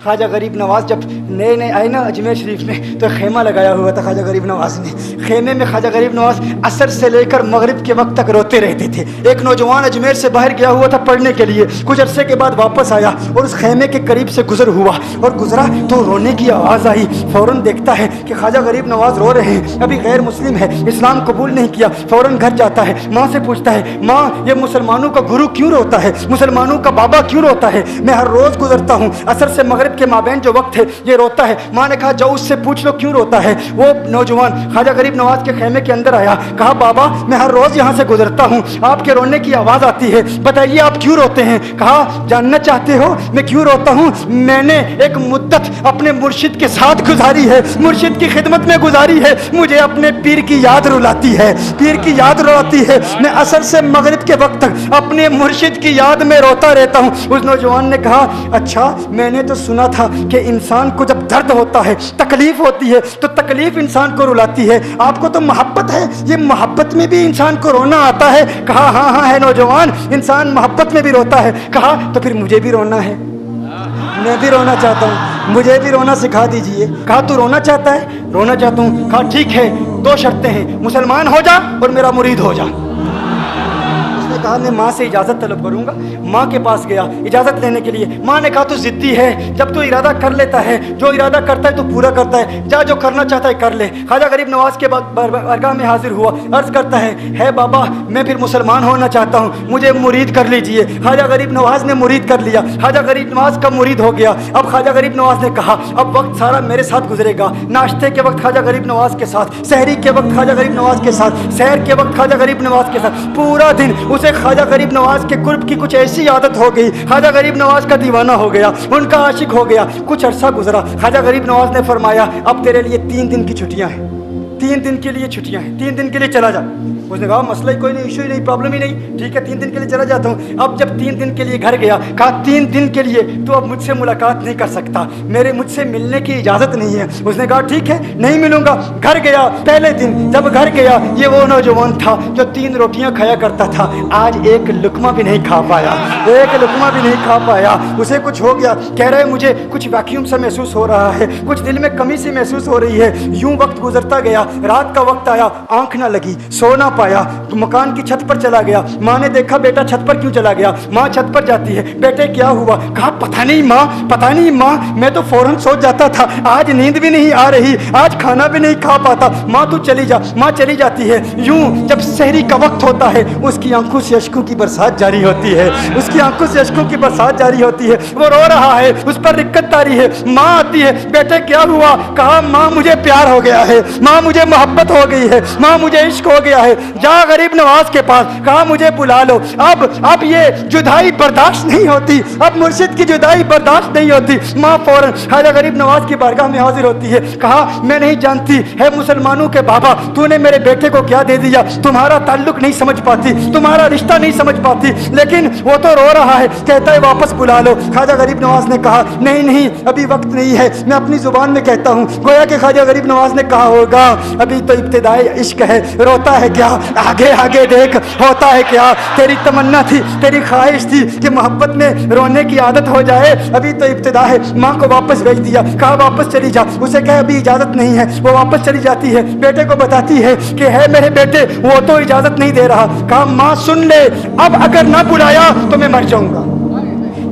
خواجہ غریب نواز جب نئے نئے آئے نا اجمیر شریف میں تو خیمہ لگایا ہوا تھا خواجہ غریب نواز نے. خیمے میں خواجہ غریب نواز عصر سے لے کر مغرب کے وقت تک روتے رہتے تھے. ایک نوجوان اجمیر سے باہر گیا ہوا تھا پڑھنے کے لیے, کچھ عرصے کے بعد واپس آیا اور اس خیمے کے قریب سے گزر ہوا اور گزرا تو رونے کی آواز آئی. فوراً دیکھتا ہے کہ خواجہ غریب نواز رو رہے ہیں, ابھی غیر مسلم ہے, اسلام قبول نہیں کیا. فوراً گھر جاتا ہے, ماں سے پوچھتا ہے, ماں یہ مسلمانوں کا گرو کیوں روتا ہے, مسلمانوں کا بابا کیوں روتا ہے؟ میں ہر روز گزرتا ہوں, عصر سے مغرب کے مابین جو وقت ہے یہ روتا ہے. ماں نے کہا جاؤ اس سے پوچھ لو کیوں روتا ہے. وہ نوجوان خواجہ غریب نواز کے خیمے کے اندر آیا, کہا بابا میں ہر روز یہاں سے گزرتا ہوں, آپ کے رونے کی آواز آتی ہے, بتائیے آپ کیوں روتے ہیں؟ کہا جاننا چاہتے ہو میں کیوں روتا ہوں؟ میں نے ایک مدت اپنے مرشد کے ساتھ گزاری ہے, مرشد کی خدمت میں گزاری ہے, مجھے اپنے پیر کی یاد رلاتی ہے, پیر کی یاد رلاتی ہے. میں عصر سے مغرب کے وقت تک اپنے مرشد کی یاد میں روتا رہتا ہوں. اس نوجوان نے کہا اچھا میں نے تو سنا تھا کہ انسان کو جب درد ہوتا ہے, تکلیف ہوتی ہے تو تکلیف انسان کو رلاتی ہے, آپ کو تو محبت ہے, یہ محبت میں بھی انسان کو رونا آتا ہے. کہا ہاں ہاں ہے نوجوان, انسان محبت میں بھی روتا ہے. کہا تو پھر مجھے بھی رونا ہے, میں بھی رونا چاہتا ہوں, مجھے بھی رونا سکھا دیجئے. کہا تو رونا چاہتا ہے؟ رونا چاہتا ہوں. کہا ٹھیک ہے, دو شرطیں ہیں, مسلمان ہو جا اور میرا مرید ہو جا. اس نے کہا میں ماں سے اجازت طلب کروں گا. ماں کے پاس گیا اجازت لینے کے لیے. ماں نے کہا تو ضدی ہے, جب تو ارادہ کر لیتا ہے, جو ارادہ کرتا ہے تو پورا کرتا ہے, جا جو کرنا چاہتا ہے کر لے. خواجہ غریب نواز کے بارگاہ میں حاضر ہوا, عرض کرتا ہے بابا میں پھر مسلمان ہونا چاہتا ہوں, مجھے مرید کر لیجئے. خواجہ غریب نواز نے مرید کر لیا, خواجہ غریب نواز کا مرید ہو گیا. اب خواجہ غریب نواز نے کہا اب وقت سارا میرے ساتھ گزرے گا, ناشتے کے وقت خواجہ غریب نواز کے ساتھ, سحری کے وقت خواجہ غریب نواز کے ساتھ, سحر کے وقت خواجہ غریب نواز کے ساتھ, پورا دن اسے خواجہ غریب نواز کے قرب کی کچھ ایسی عادت ہو گئی, خواجہ غریب نواز کا دیوانہ ہو گیا, ان کا عاشق ہو گیا. کچھ عرصہ گزرا, خواجہ غریب نواز نے فرمایا اب تیرے لیے 3 دن کی چھٹیاں ہیں, 3 دن کے لیے چھٹیاں ہیں, 3 دن کے لیے چلا جا. اس نے کہا مسئلہ ہی کوئی نہیں, ایشو ہی نہیں, پرابلم ہی نہیں, ٹھیک ہے 3 دن کے لیے چلا جاتا ہوں. اب جب 3 دن کے لیے گھر گیا, کہا 3 دن کے لیے تو اب مجھ سے ملاقات نہیں کر سکتا, مجھ سے ملنے کی اجازت نہیں ہے. اس نے کہا ٹھیک ہے نہیں ملوں گا. گھر گیا, پہلے دن جب گھر گیا یہ وہ نوجوان تھا جو 3 روٹیاں کھایا کرتا تھا, آج ایک لقمہ بھی نہیں کھا پایا, ایک لقمہ بھی نہیں کھا پایا. اسے کچھ ہو گیا, کہہ رہے مجھے کچھ ویکیوم سا محسوس ہو رہا ہے, کچھ دل میں کمی سی محسوس ہو رہی ہے. یوں وقت گزرتا گیا, رات کا وقت آیا, آنکھ نہ لگی, سو نہ پایا, مکان کی چھت پر چلا گیا. ماں نے دیکھا بیٹا چھت پر کیوں چلا گیا؟ ماں چھت پر جاتی ہے, بیٹے کیا ہوا؟ کہا پتہ نہیں ماں, میں تو فوراً سو جاتا تھا, آج نیند بھی نہیں آ رہی, آج کھانا بھی نہیں کھا پاتا. ماں تو چلی جا. ماں چلی جاتی ہے. یوں جب سحری کا وقت ہوتا ہے اس کی آنکھوں سے اشکوں کی برسات جاری ہوتی ہے, اس کی آنکھوں سے اشکوں کی برسات جاری ہوتی ہے. وہ رو رہا ہے, اس پر رکت تاری ہے. ماں آتی ہے, بیٹے کیا ہوا؟ کہا ماں مجھے پیار ہو گیا ہے, ماں مجھے محبت ہو گئی ہے, ماں مجھے عشق ہو گیا ہے. جا غریب نواز کے پاس, کہا مجھے بلا لو. اب یہ جدائی برداشت نہیں ہوتی, اب مرشد کی جدائی برداشت نہیں ہوتی. ماں فوراً خواجہ غریب نواز کی بارگاہ میں حاضر ہوتی ہے. کہا میں نہیں جانتی ہے مسلمانوں کے بابا, تو نے میرے بیٹے کو کیا دے دیا, تمہارا تعلق نہیں سمجھ پاتی, تمہارا رشتہ نہیں سمجھ پاتی, لیکن وہ تو رو رہا ہے, کہتا ہے واپس بلا لو. خواجہ غریب نواز نے کہا نہیں ابھی وقت نہیں ہے, میں اپنی زبان میں کہتا ہوں. گویا کہ خواجہ غریب نواز نے کہا ہوگا ابھی تو ابتدائی عشق ہے, روتا ہے کیا, آگے دیکھ ہوتا ہے کیا. تیری تمنا تھی, تیری خواہش تھی کہ محبت میں رونے کی عادت ہو جائے, ابھی تو ابتدا ہے. ماں کو واپس بھیج دیا, کہا واپس چلی جا. اسے کہا ابھی اجازت نہیں ہے. وہ واپس چلی جاتی ہے, بیٹے کو بتاتی ہے کہ ہے میرے بیٹے وہ تو اجازت نہیں دے رہا. کہا ماں سن لے, اب اگر نہ بلایا تو میں مر جاؤں گا,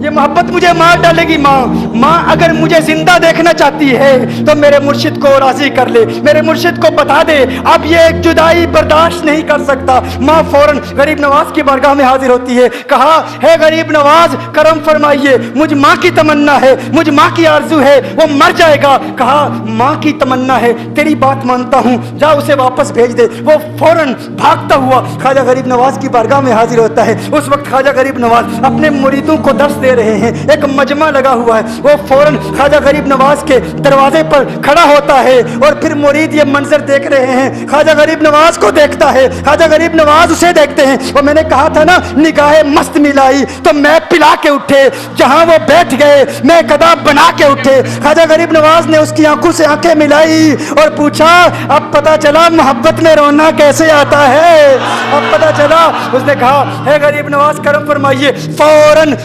یہ محبت مجھے مار ڈالے گی. ماں اگر مجھے زندہ دیکھنا چاہتی ہے تو میرے مرشد کو راضی کر لے, میرے مرشد کو بتا دے اب یہ جدائی برداشت نہیں کر سکتا. ماں فوراً غریب نواز کی بارگاہ میں حاضر ہوتی ہے. کہا ہے غریب نواز کرم فرمائیے, مجھ ماں کی تمنا ہے, مجھ ماں کی آرزو ہے, وہ مر جائے گا. کہا ماں کی تمنا ہے, تیری بات مانتا ہوں, جا اسے واپس بھیج دے. وہ فوراً بھاگتا ہوا خواجہ غریب نواز کی بارگاہ میں حاضر ہوتا ہے. اس وقت خواجہ غریب نواز اپنے مریدوں کو درس دے رہے ہیں, ایک مجمع لگا ہوا ہے. وہ فوراً خواجہ غریب نواز کے دروازے پر کھڑا ہوتا ہے اور پھر مرید یہ منظر دیکھ رہے ہیں. خواجہ غریب نواز کو دیکھتا ہے, خواجہ غریب نواز اسے دیکھتے ہیں. اور میں نے کہا تھا نا نگاہ مست ملائی تو میں پلا کے اٹھے, جہاں وہ بیٹھ گئے میں قدا بنا کے اٹھے. خواجہ غریب نواز نے اس کی آنکھوں سے آنکھیں ملائی اور پوچھا اب پتا چلا محبت میں رونا کیسے آتا ہے, اب پتا چلا. اس نے کہا ہے غریب نواز کرم فرمائیے. فوراً